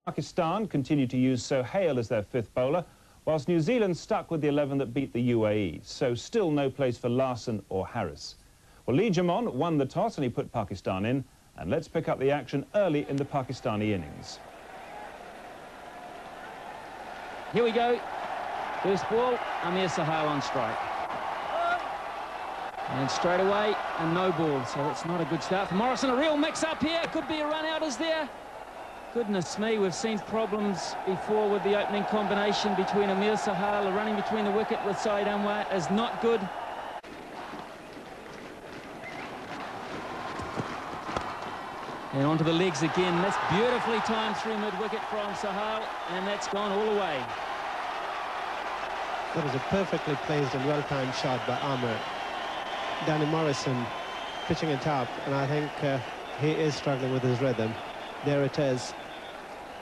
Pakistan continue to use Sohail as their fifth bowler, whilst New Zealand stuck with the 11 that beat the UAE, so still no place for Larson or Harris. Well, Lee Jamon won the toss and he put Pakistan in, and let's pick up the action early in the Pakistani innings. Here we go. First ball, Amir Sohail on strike. And straight away, a no ball, so it's not a good start for Morrison. A real mix-up here. Could be a run-out, is there? Goodness me, we've seen problems before with the opening combination between Amir Sohail. Running between the wicket with Saeed Anwar is not good. And onto the legs again. That's beautifully timed through mid-wicket from Sohail, and that's gone all the way. That was a perfectly placed and well-timed shot by Amir. Danny Morrison pitching it up, and I think he is struggling with his rhythm. There it is.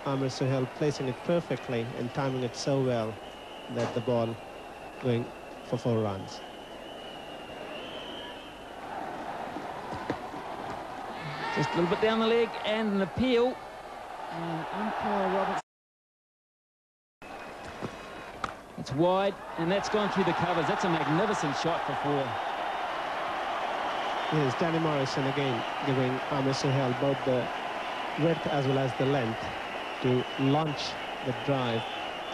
Amir Sohail placing it perfectly and timing it so well that the ball going for 4 runs. Just a little bit down the leg and an appeal. And umpire Roberts. It's wide, and that's gone through the covers. That's a magnificent shot for 4. Yes, Danny Morrison again giving Amir Sohail both the width as well as the length to launch the drive.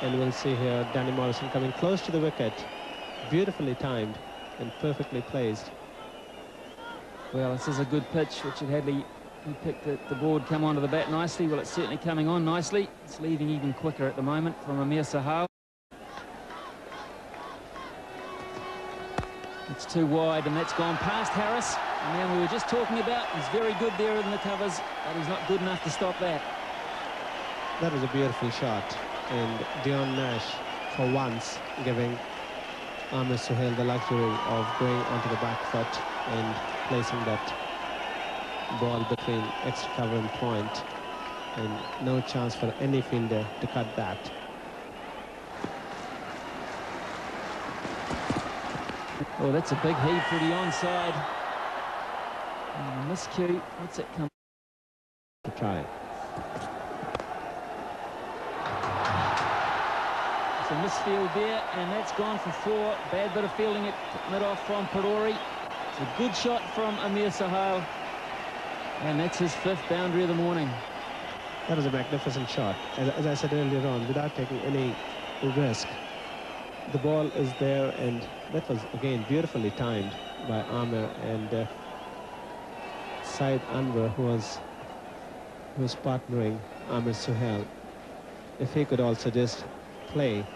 And we'll see here Danny Morrison coming close to the wicket, beautifully timed and perfectly placed. Well, this is a good pitch. Richard Hadlee, he picked the ball, come onto the bat nicely. Well, it's certainly coming on nicely. It's leaving even quicker at the moment from Amir Sohail. It's too wide, and that's gone past Harris. And man we were just talking about, he's very good there in the covers, but he's not good enough to stop that. That was a beautiful shot, and Dion Nash, for once, giving Amir Sohail the luxury of going onto the back foot and placing that ball between extra cover and point, and no chance for any fielder to cut that. Oh, that's a big heave for the onside. And a miscue. What's it come to try? It's a misfield there, and that's gone for 4. Bad bit of fielding at mid-off from Parori. It's a good shot from Amir Sohail, and that's his 5th boundary of the morning. That was a magnificent shot, as I said earlier on, without taking any risk. The ball is there, and that was again beautifully timed by Amir, and Saeed Anwar, who was partnering Amir Sohail. If he could also just play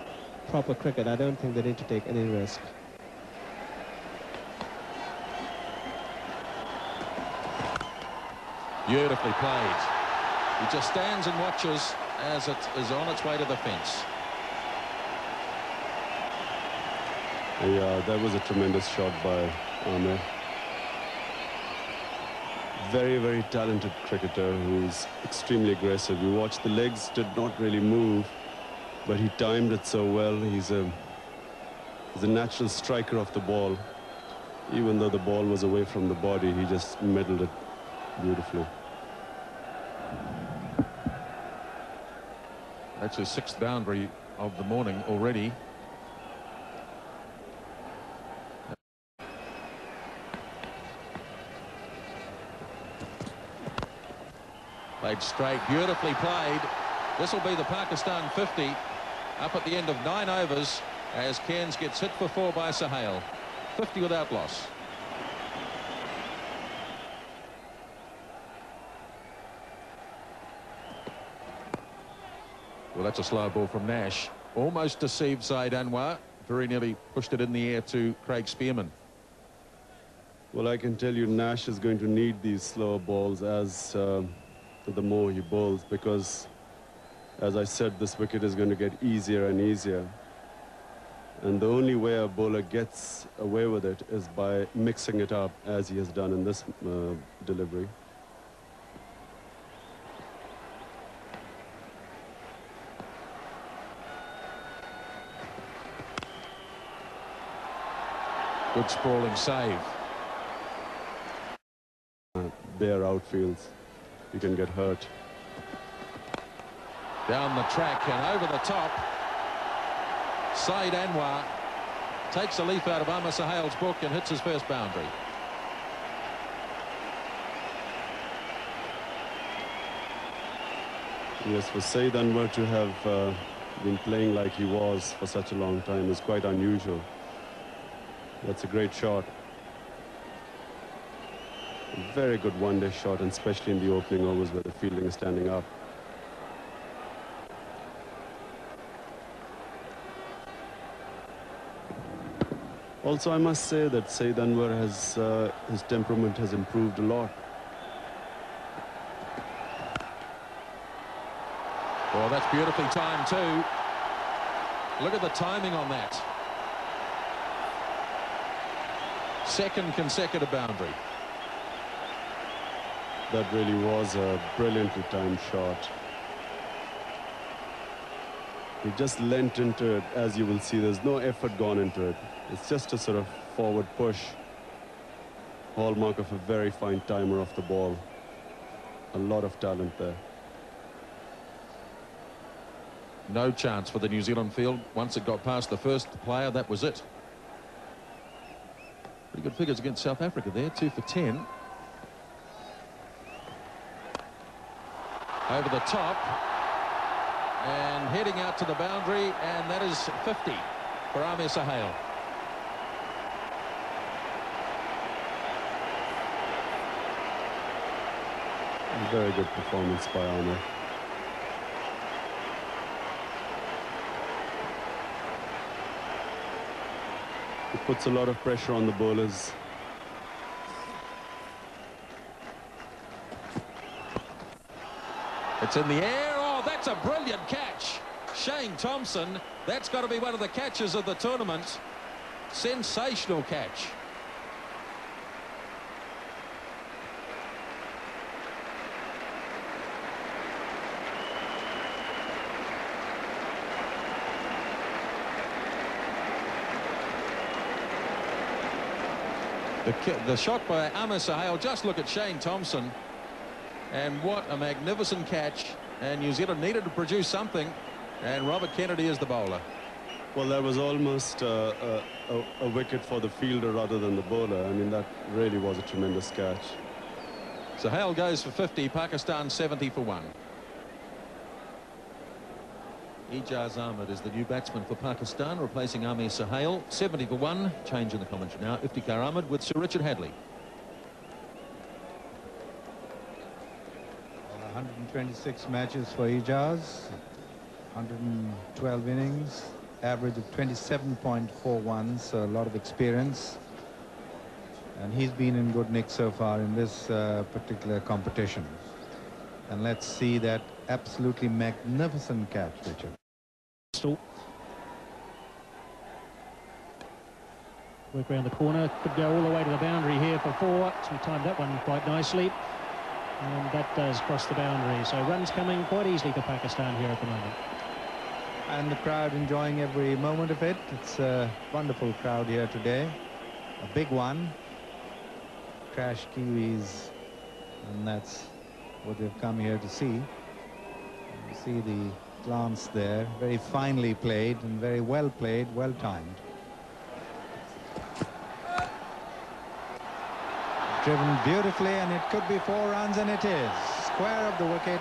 proper cricket, I don't think they need to take any risk. Beautifully played. He just stands and watches as it is on its way to the fence. Yeah, that was a tremendous shot by Amir. Very, very talented cricketer who's extremely aggressive. You watch, the legs did not really move, but he timed it so well. He's a natural striker of the ball. Even though the ball was away from the body, he just middled it beautifully. That's his 6th boundary of the morning already. Played straight, beautifully played. This will be the Pakistan 50 up at the end of 9 overs as Cairns gets hit for 4 by Sohail. 50 without loss. Well, that's a slow ball from Nash. Almost deceived Saeed Anwar. Very nearly pushed it in the air to Craig Spearman. Well, I can tell you Nash is going to need these slower balls as the more he bowls, because, as I said, this wicket is going to get easier and easier. And the only way a bowler gets away with it is by mixing it up, as he has done in this delivery. Good sprawling save. Bare outfields, you can get hurt. Down the track and over the top. Saeed Anwar takes a leaf out of Amir Sohail's book and hits his first boundary. Yes, for Saeed Anwar to have been playing like he was for such a long time is quite unusual. That's a great shot. A very good one-day shot, and especially in the opening overs where the fielding is standing up. Also, I must say that Saeed Anwar has, his temperament has improved a lot. Oh, that's beautifully timed too. Look at the timing on that. Second consecutive boundary. That really was a brilliantly timed shot. He just leant into it. As you will see, there's no effort gone into it. It's just a sort of forward push. Hallmark of a very fine timer of the ball. A lot of talent there. No chance for the New Zealand field. Once it got past the first player, that was it. Pretty good figures against South Africa there, 2 for 10. Over the top. And heading out to the boundary, and that is 50 for Amir Sohail. Very good performance by Amir. It puts a lot of pressure on the bowlers. It's in the air. Oh, that's a brilliant catch. Shane Thompson, that's got to be one of the catches of the tournament. Sensational catch. The shot by Amir Sohail, just look at Shane Thompson, and what a magnificent catch. And New Zealand needed to produce something, and Robert Kennedy is the bowler. Well, that was almost a wicket for the fielder rather than the bowler. I mean, that really was a tremendous catch. Sohail goes for 50, Pakistan 70 for 1. Ijaz Ahmed is the new batsman for Pakistan, replacing Amir Sohail. 70 for 1. Change in the commentary now. Iftikhar Ahmed with Sir Richard Hadley. 126 matches for Ijaz. 112 innings. Average of 27.41, so a lot of experience. And he's been in good nick so far in this particular competition. And let's see that absolutely magnificent catch, Richard. Work around the corner, could go all the way to the boundary here for 4. So we timed that one quite nicely, and that does cross the boundary. So runs coming quite easily for Pakistan here at the moment. And the crowd enjoying every moment of it. It's a wonderful crowd here today. A big one. Crash Kiwis, and that's what they've come here to see. You see the glance there, very finely played and very well played, well timed. Driven beautifully, and it could be 4 runs, and it is. Square of the wicket,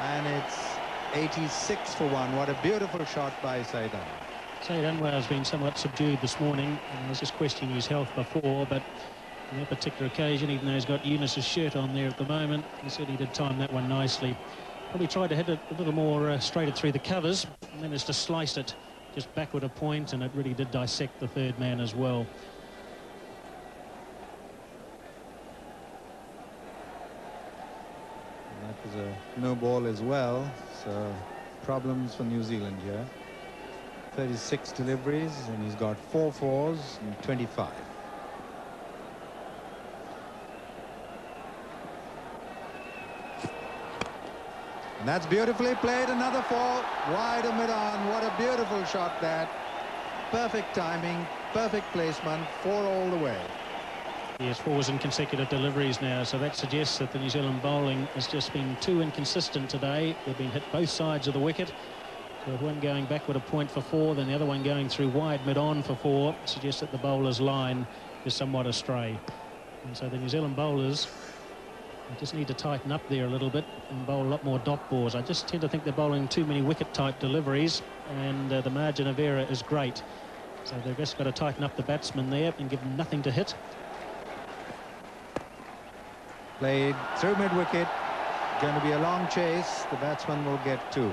and it's 86 for 1. What a beautiful shot by Saeed Anwar. Saeed Anwar has been somewhat subdued this morning, and I was just questioning his health before, but on that particular occasion, even though he's got Eunice's shirt on there at the moment, he said he did time that one nicely. Probably tried to hit it a little more straight through the covers, and then just sliced it just backward a point, and it really did dissect the third man as well. And that was a no ball as well, so problems for New Zealand here. 36 deliveries, and he's got 4 fours and 25. And that's beautifully played. Another 4 wide of mid-on. What a beautiful shot that. Perfect timing, perfect placement, 4 all the way. Yes, 4 in consecutive deliveries now, so that suggests that the New Zealand bowling has just been too inconsistent today. They've been hit both sides of the wicket. So if one going backward a point for 4, then the other one going through wide mid-on for 4, suggests that the bowler's line is somewhat astray. And so the New Zealand bowlers just need to tighten up there a little bit and bowl a lot more dot balls. I just tend to think they're bowling too many wicket-type deliveries, and the margin of error is great. So they've just got to tighten up the batsmen there and give them nothing to hit. Played through mid-wicket. Going to be a long chase. The batsman will get 2.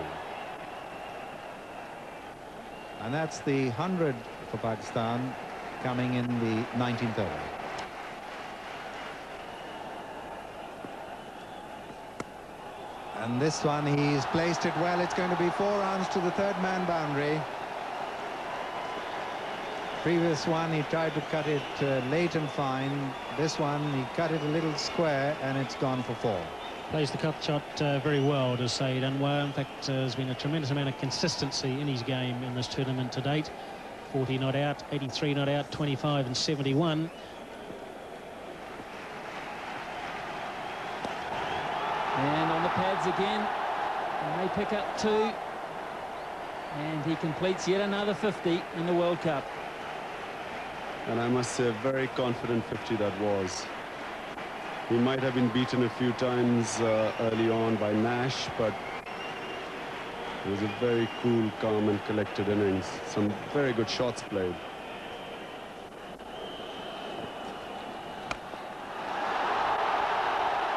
And that's the 100 for Pakistan coming in the 19th over. And this one, he's placed it well. It's going to be 4 runs to the third man boundary. Previous one, he tried to cut it late and fine. This one, he cut it a little square, and it's gone for 4. Plays the cut shot very well, does Saeed Anwar. In fact, there's been a tremendous amount of consistency in his game in this tournament to date. 40 not out, 83 not out, 25 and 71. And on the pads again, and they pick up 2. And he completes yet another 50 in the World Cup. And I must say, a very confident 50 that was. He might have been beaten a few times early on by Nash, but it was a very cool, calm and collected innings. Some very good shots played.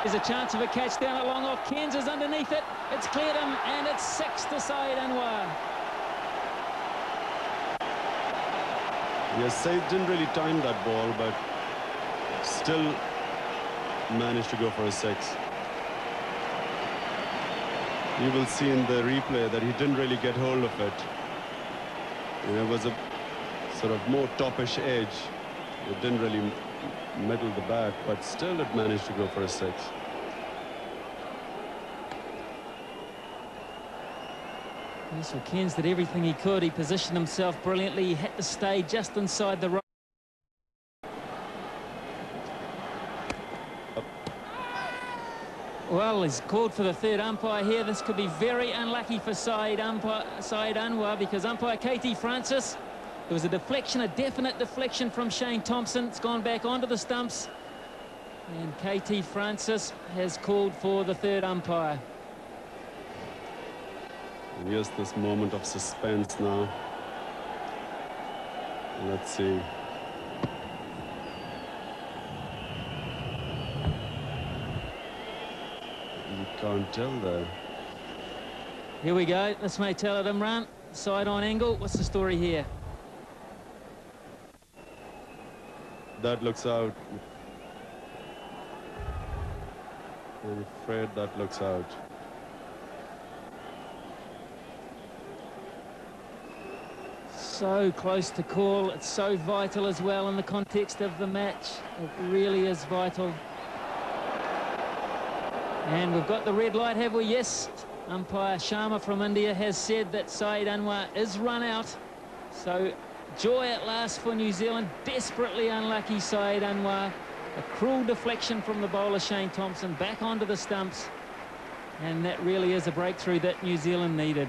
There's a chance of a catch down along off. Cairns is underneath it. It's cleared him, and it's 6 to Saeed Anwar. Yes, Saeed didn't really time that ball, but still managed to go for a 6. You will see in the replay that he didn't really get hold of it. And it was a sort of more toppish edge. It didn't really middle the bat, but still it managed to go for a 6. So Cairns did everything he could. He positioned himself brilliantly. He had to stay just inside the right. Well, he's called for the third umpire here. This could be very unlucky for Saeed Anwar, because umpire Katie Francis, there was a deflection, a definite deflection from Shane Thompson. It's gone back onto the stumps. And Katie Francis has called for the third umpire. Here's this moment of suspense now. Let's see. You can't tell there. Here we go. This may tell it, Imran. Side on angle. What's the story here? That looks out. I'm afraid that looks out. So close to call. It's so vital as well in the context of the match. It really is vital. And we've got the red light, have we? Yes. Umpire Sharma from India has said that Saeed Anwar is run out. So joy at last for New Zealand. Desperately unlucky Saeed Anwar. A cruel deflection from the bowler Shane Thompson back onto the stumps. And that really is a breakthrough that New Zealand needed.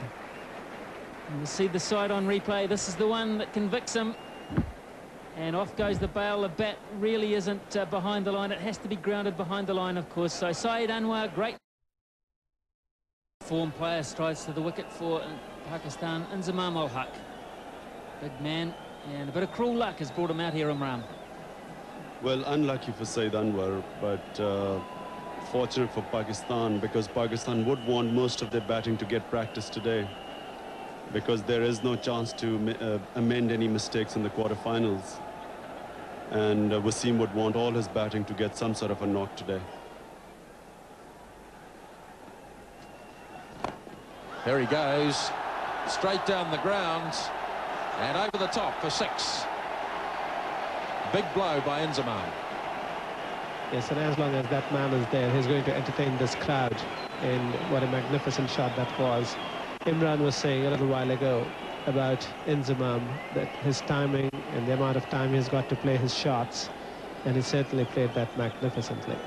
And we'll see the side on replay. This is the one that convicts him. And off goes the bail. The bat really isn't behind the line. It has to be grounded behind the line, of course. So Saeed Anwar, great form player, strides to the wicket for Pakistan. Inzamam ul Haq, big man, and a bit of cruel luck has brought him out here, Imran. Well, unlucky for Saeed Anwar, but fortunate for Pakistan, because Pakistan would want most of their batting to get practice today, because there is no chance to amend any mistakes in the quarterfinals. And Wasim would want all his batting to get some sort of a knock today. There he goes, straight down the ground and over the top for 6. Big blow by Inzamam. Yes, and as long as that man is there, he's going to entertain this crowd. And what a magnificent shot that was. Imran was saying a little while ago about Inzamam, that his timing and the amount of time he's got to play his shots. And he certainly played that magnificently.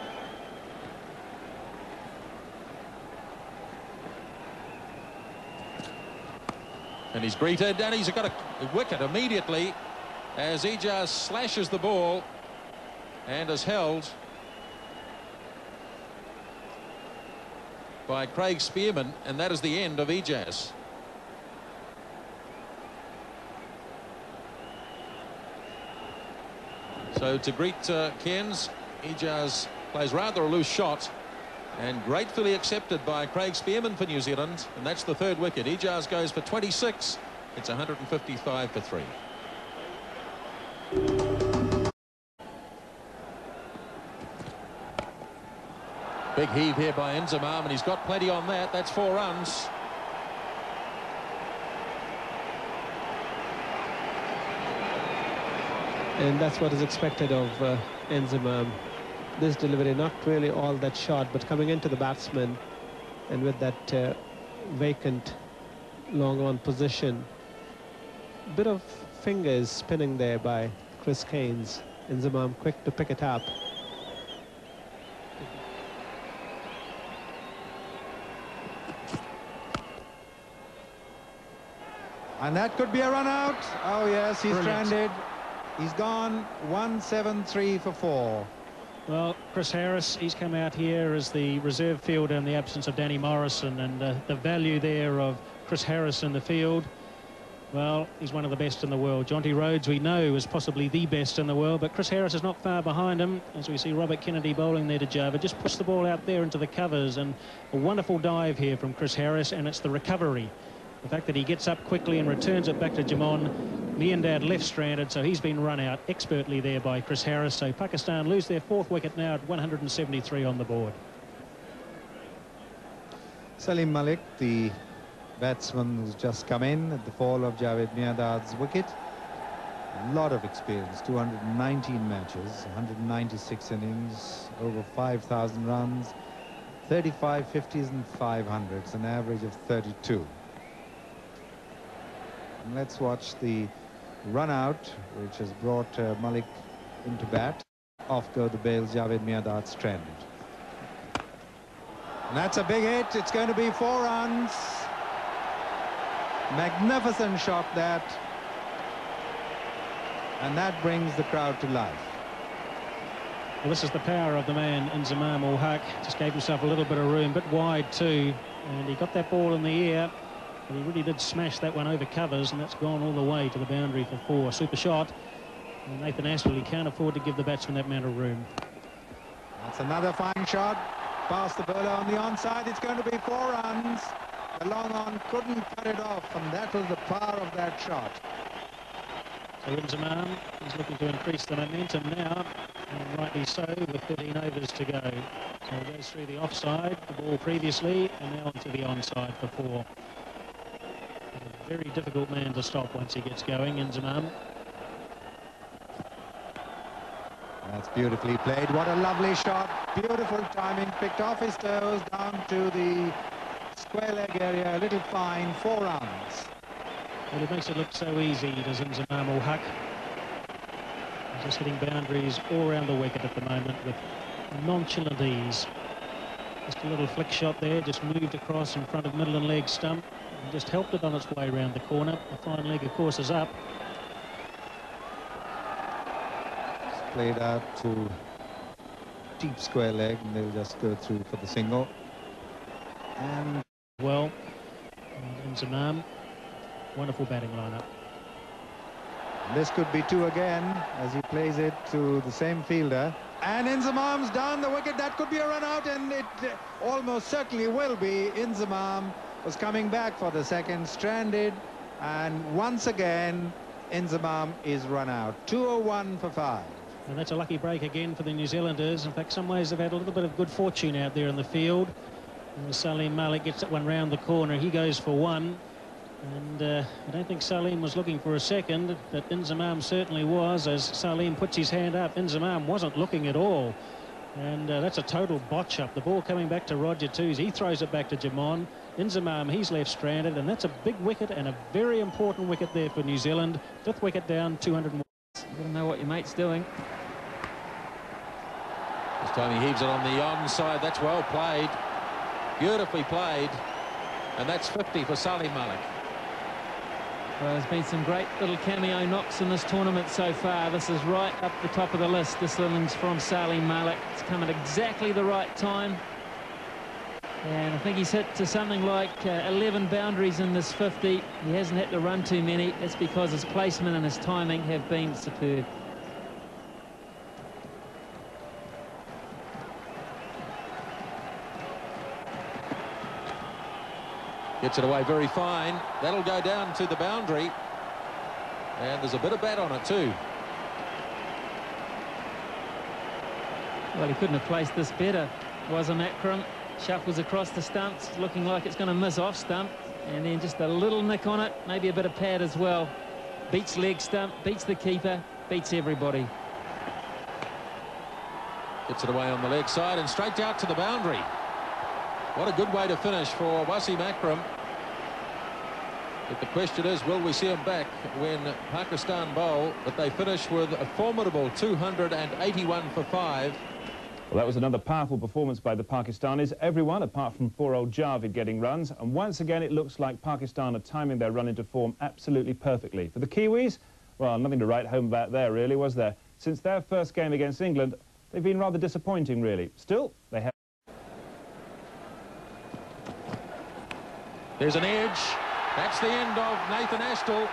And he's greeted, and he's got a wicket immediately as Ijaz slashes the ball and is held by Craig Spearman, and that is the end of Ijaz. So to greet Cairns, Ijaz plays rather a loose shot and gratefully accepted by Craig Spearman for New Zealand, and that's the third wicket. Ijaz goes for 26. It's 155 for 3. Big heave here by Inzamam, and he's got plenty on that. That's 4 runs. And that's what is expected of Inzamam. This delivery, not really all that short, but coming into the batsman and with that vacant long on position. Bit of fingers spinning there by Chris Cairns. Inzamam quick to pick it up. And that could be a run out. Oh yes, he's Brilliant. stranded. He's gone 173 for 4. Well, Chris Harris, he's come out here as the reserve fielder in the absence of Danny Morrison, and the value there of Chris Harris in the field, well, he's one of the best in the world. Jonty Rhodes, we know, is possibly the best in the world, but Chris Harris is not far behind him, as we see Robert Kennedy bowling there to Java. Just push the ball out there into the covers, and a wonderful dive here from Chris Harris, and it's the recovery. The fact that he gets up quickly and returns it back to Jamon. Miandad left stranded, so he's been run out expertly there by Chris Harris. So Pakistan lose their 4th wicket now at 173 on the board. Salim Malik, the batsman who's just come in at the fall of Javed Miandad's wicket. A lot of experience, 219 matches, 196 innings, over 5,000 runs, 35 50s and 500s, an average of 32. And let's watch the run out, which has brought Malik into bat. Off go the bails, Javed Miandad stranded. And that's a big hit. It's going to be 4 runs. Magnificent shot that. And that brings the crowd to life. Well, this is the power of the man, Inzamam ul Haq. Just gave himself a little bit of room, bit wide too. And he got that ball in the air. But he really did smash that one over covers, and that's gone all the way to the boundary for 4. Super shot. And Nathan Aspel, he can't afford to give the batsman that amount of room. That's another fine shot. Past the bowler on the onside. It's going to be 4 runs. The long on couldn't cut it off, and that was the power of that shot. So Inzamam is looking to increase the momentum now, and rightly so, with 13 overs to go. So he goes through the offside, the ball previously, and now onto the onside for 4. A very difficult man to stop once he gets going, Inzamam. That's beautifully played. What a lovely shot. Beautiful timing. Picked off his toes down to the square leg area. A little fine. 4 runs. Well, it makes it look so easy, does Inzamam ul Haq. He's just hitting boundaries all around the wicket at the moment with nonchalant ease. Just a little flick shot there, just moved across in front of middle and leg stump and just helped it on its way around the corner. The fine leg, of course, is up. It's played out to deep square leg, and they'll just go through for the single. And Well, and Inzamam, wonderful batting lineup. this could be 2 again as he plays it to the same fielder. And Inzamam's down the wicket. That could be a run out, and it almost certainly will be. Inzamam was coming back for the second, stranded, and once again Inzamam is run out. 201 for 5. And that's a lucky break again for the New Zealanders. In fact, some ways they've had a little bit of good fortune out there in the field. And Salim Malik gets that one round the corner. He goes for 1. And I don't think Salim was looking for a second, but Inzamam certainly was. As Salim puts his hand up, Inzamam wasn't looking at all. And that's a total botch up. The ball coming back to Roger Toos. He throws it back to Jamon. Inzamam, he's left stranded, and that's a big wicket and a very important wicket there for New Zealand. 5th wicket down, 201. You've got to know what your mate's doing. This time he heaves it on the onside. That's well played. Beautifully played. And that's 50 for Salim Malik. Well, there's been some great little cameo knocks in this tournament so far. This is right up the top of the list. This innings from Salim Malik. It's come at exactly the right time. And I think he's hit to something like 11 boundaries in this 50. He hasn't had to run too many. That's because his placement and his timing have been superb. Gets it away very fine. That'll go down to the boundary. And there's a bit of bat on it too. Well, he couldn't have placed this better. Wasam Akram shuffles across the stumps, looking like it's going to miss off stump. And then just a little nick on it, maybe a bit of pad as well. Beats leg stump, beats the keeper, beats everybody. Gets it away on the leg side and straight out to the boundary. What a good way to finish for Wasim Akram. But the question is, will we see him back when Pakistan bowl? But they finish with a formidable 281 for 5. Well, that was another powerful performance by the Pakistanis. Everyone, apart from poor old Javid, getting runs. And once again, it looks like Pakistan are timing their run into form absolutely perfectly. For the Kiwis, well, nothing to write home about there, really, was there? Since their first game against England, they've been rather disappointing, really. Still, they have... There's an edge. That's the end of Nathan Astle.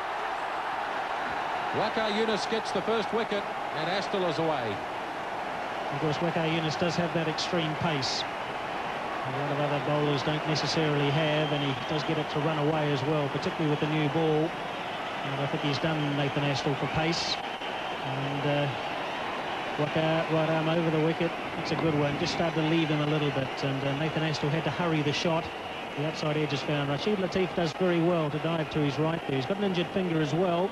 Waqar Younis gets the first wicket, and Astle is away. Of course, Waqar Younis does have that extreme pace. A lot of other bowlers don't necessarily have, and he does get it to run away as well, particularly with the new ball. And I think he's done Nathan Astle for pace. And Waqar right arm over the wicket. It's a good one. Just started to leave him a little bit, and Nathan Astle had to hurry the shot. The outside edge is found. Rashid Latif does very well to dive to his right there. He's got an injured finger as well.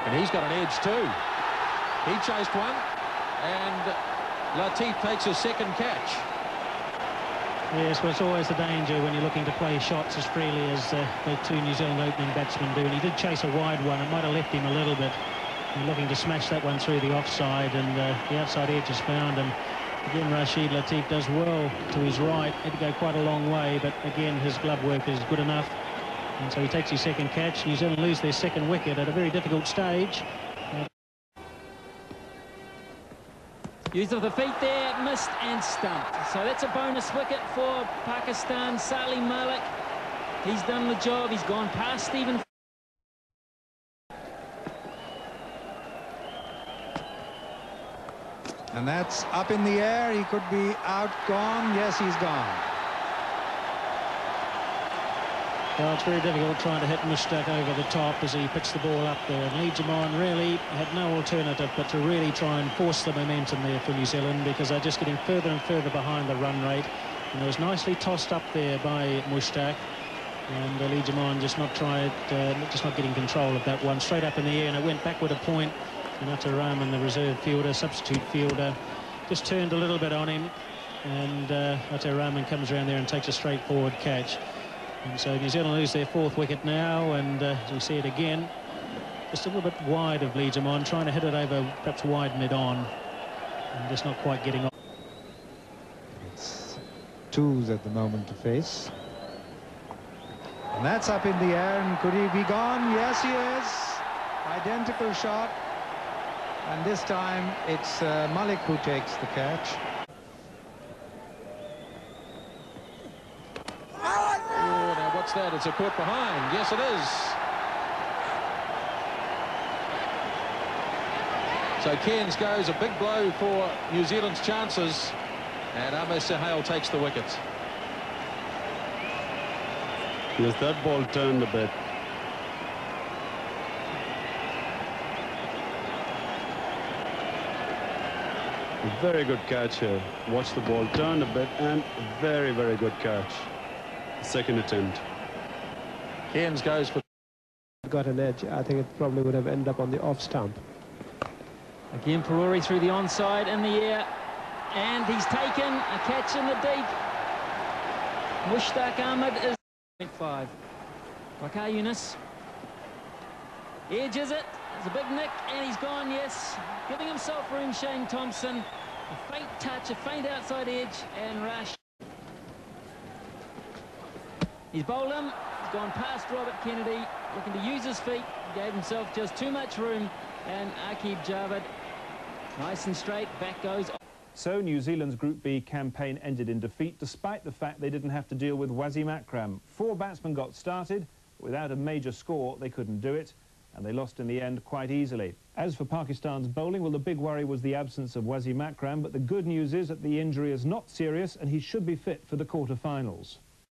And he's got an edge too. He chased one, and Latif takes his second catch. Yes, well, it's always the danger when you're looking to play shots as freely as the two New Zealand opening batsmen do. And he did chase a wide one. It might have left him a little bit. He's looking to smash that one through the offside, and the outside edge is found. And again, Rashid Latif does well to his right. Had to go quite a long way, but again, his glove work is good enough. And so he takes his second catch. New Zealand lose their second wicket at a very difficult stage. Use of the feet there, missed and stumped. So that's a bonus wicket for Pakistan. Salim Malik, he's done the job. He's gone past Stephen. And that's up in the air. He could be out, gone. Yes, he's gone. Well, it's very difficult trying to hit Mushtaq over the top as he pitched the ball up there. And Lee Jamon really had no alternative but to really try and force the momentum there for New Zealand, because they're just getting further and further behind the run rate. And it was nicely tossed up there by Mushtaq. And Lee Jamon just not getting control of that one. Straight up in the air, and it went backward a point. And Atar Rahman, the reserve fielder, substitute fielder, just turned a little bit on him. And Atar Rahman comes around there and takes a straightforward catch. And so New Zealand lose their fourth wicket now, and as we see it again, just a little bit wide of Lee Jamon, trying to hit it over perhaps wide mid-on, and just not quite getting on. It's twos at the moment to face. And that's up in the air, and could he be gone? Yes, he is. Identical shot. And this time it's Malik who takes the catch. What's that? It's a caught behind. Yes, it is. So Cairns goes, a big blow for New Zealand's chances, and Amir Sahel takes the wicket. Yes, that ball turned a bit. Very good catch here. Watch the ball turn a bit, and very, very good catch. Second attempt. Cairns goes for... Got an edge. I think it probably would have ended up on the off stump. Again, Peruri through the onside, in the air, and he's taken a catch in the deep. Mushtaq Ahmed is 0.5. Waqar Younis edges it, There's a big nick, and he's gone, yes. Giving himself room, Shane Thompson. A faint touch, a faint outside edge, and Rush. He's bowled him. He's gone past Robert Kennedy, looking to use his feet. Gave himself just too much room, and Aqib Javed, nice and straight, back goes. So New Zealand's Group B campaign ended in defeat, despite the fact they didn't have to deal with Wasim Akram. 4 batsmen got started. Without a major score, they couldn't do it, and they lost in the end quite easily. As for Pakistan's bowling, well, the big worry was the absence of Wasim Akram, but the good news is that the injury is not serious, and he should be fit for the quarter-finals.